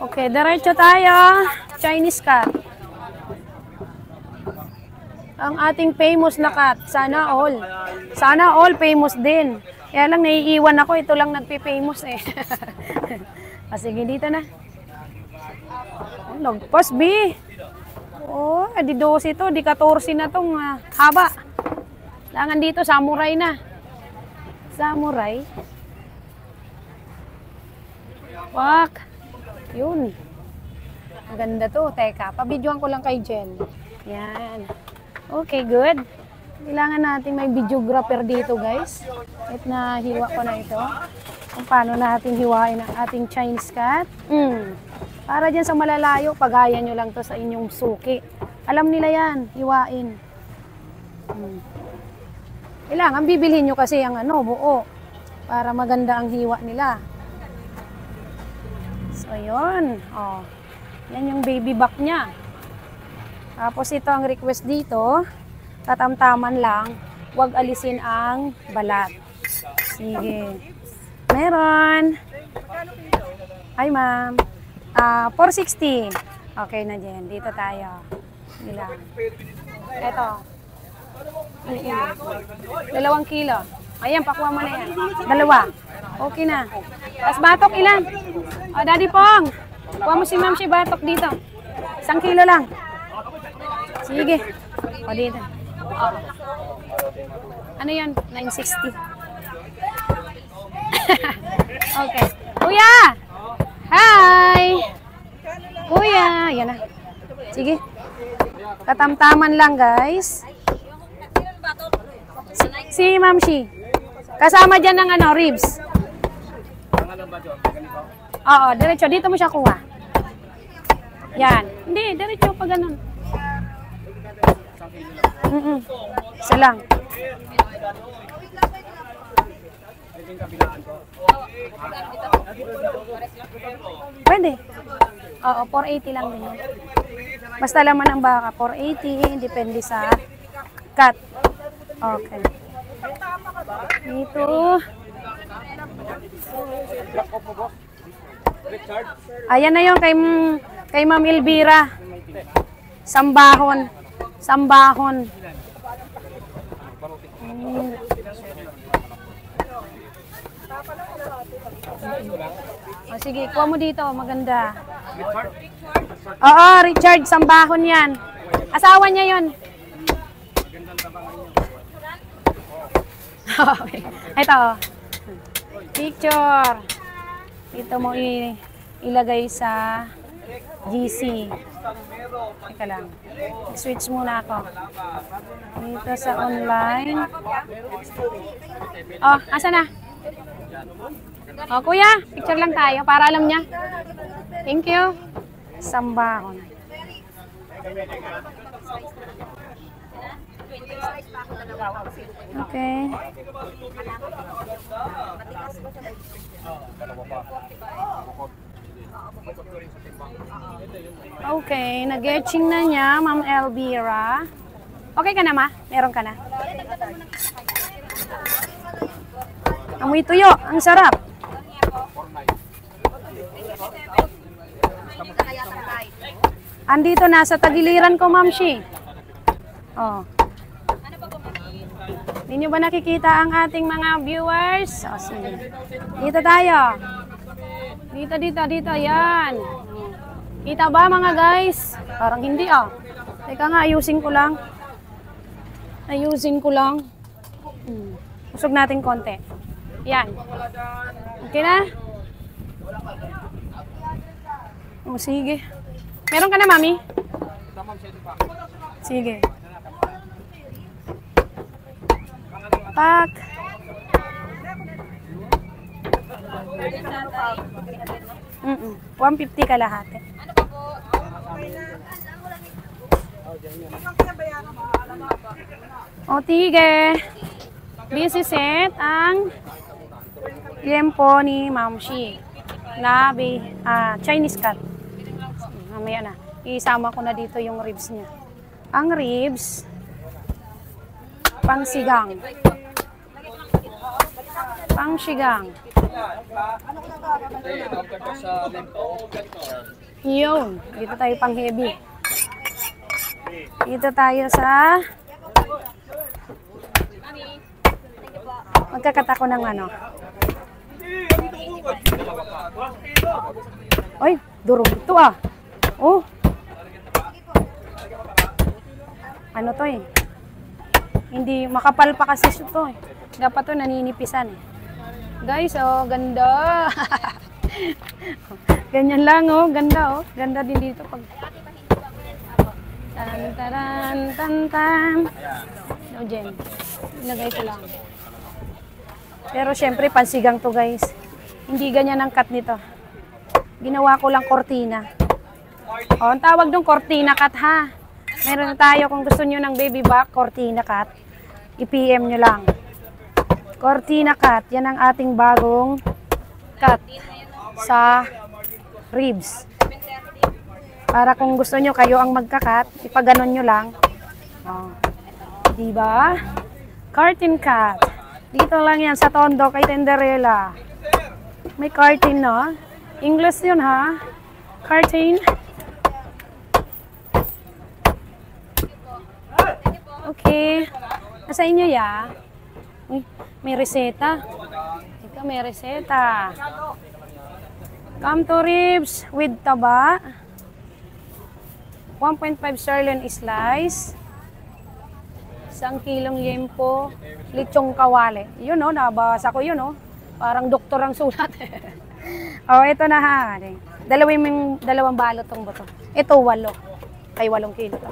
Okay, diretso tayo. Chinese cat. Ang ating famous na cat. Sana all. Sana all famous din. Kaya lang naiiwan ako. Ito lang nagpi-famous eh. Sige, dito na. Nagpas, B. Oh, di 12 to. Di 14 na tong haba. Langan dito, samurai na. Samurai. Wak. Yun. Ang ganda to. Teka, pabidyoan ko lang kay Jen. Yan. Okay, good. Kailangan natin may videographer dito, guys. At nahiwa ko na ito. Kung paano natin hiwain ang ating Chinese cat. Para dyan sa malalayo, pagaya nyo lang to sa inyong suki. Alam nila yan, hiwain. Kailangan bibilhin nyo kasi ang buo. Para maganda ang hiwa nila. So, yun. Oh. Yan yung baby back niya. Tapos ito ang request dito, tatamtaman lang, huwag alisin ang balat. Sige. Meron. Hi ma'am. 460. Okay na Jen. Dito tayo. Ilan. Ito. 2 kilo. Ayan, pakuha mo na yan. 2. Okay na. Tapos batok ilan? O, Daddy Pong. Kuha mo si ma'am si batok dito. 1 kilo lang. Sige. O, dito. O. Ano yan? 960. Okay. Kuya! Hi! Kuya! Yan na. Sige. Katamtaman lang, guys. Si Ma'am Shi. Kasama dyan ng ribs. Oo, diretso. Dito mo siya kuha. Yan. Hindi, diretso pa ganun. Isa lang. Pwede. Oo, 480 lang din. Basta laman ang baka, 480. Depende sa cut. Okay. Dito. Ayan na yung kay Ma'am Elvira. Sambahon. Sambahon. O sige, kuha mo dito. Maganda. Oo, Richard. Sambahon yan. Asawa niya yun. Ito. Picture. Ito mo ilagay sa GC. Teka lang. Switch muna ako. Dito sa online. Oh, asa na? Oh, kuya, picture lang tayo para alam niya. Thank you. Sambahon. Okay. Okay, nag-etching na niya, Ma'am Elvira. Okay ka na, ma? Meron ka na? Amoy tuyo, ang sarap. Andito na sa tagiliran ko, Ma'am Shi. Oh. Hindi nyo ba nakikita ang ating mga viewers? O, sige. Dito tayo. Dito. Yan. Kita ba mga guys? Parang hindi Teka nga, ayusin ko lang. Usog natin konti. Yan. Okay na? O, sige. Meron ka na, mami? Sige. Pak. Mm 150 kalahati. O, tige. This is it ang liempo ni Ma'am Shi na Chinese cut. Mamaya na. Isama ko na dito yung ribs niya. Ang ribs, pangsigang. Pangsigang. Yun. Dito tayo pang heavy. Dito tayo sa... Magkakat ako ng ano. Ay, durog ito ah. Oh. Ano to eh. Hindi, makapal pa kasi ito eh. Dapat to naninipisan eh. Guys, oh, ganda. Ganyan lang oh, ganda oh. Ganda din dito pag... Taran, tan, tan. No, Jen. Ilagay ko lang. Pero syempre, pansigang to guys. Hindi ganyan ang cut nito. Ginawa ko lang cortina. O, ang tawag dong cortina cut ha. Meron tayo kung gusto nyo ng baby back, cortina cut. I-PM nyo lang. Cortina cut, yan ang ating bagong cut sa ribs. Para kung gusto nyo kayo ang magka-cut, ipaganon nyo lang. O, diba? Curtain cut. Dito lang yan sa Tondo kay Tenderella. May curtain, no? English yun, ha? Curtain. Okay. Nasa inyo, ya? Uy, may reseta. Ika, may reseta. Come to ribs with taba. 1.5 sirloin slice. 1 kilong liempo, lechong kawali. Yun o, nabasa ko yun o. Parang doktor ang sulat. O, ito na ha. Dalawang balot tong buto. Ito, 8. Kay 8 kilo to.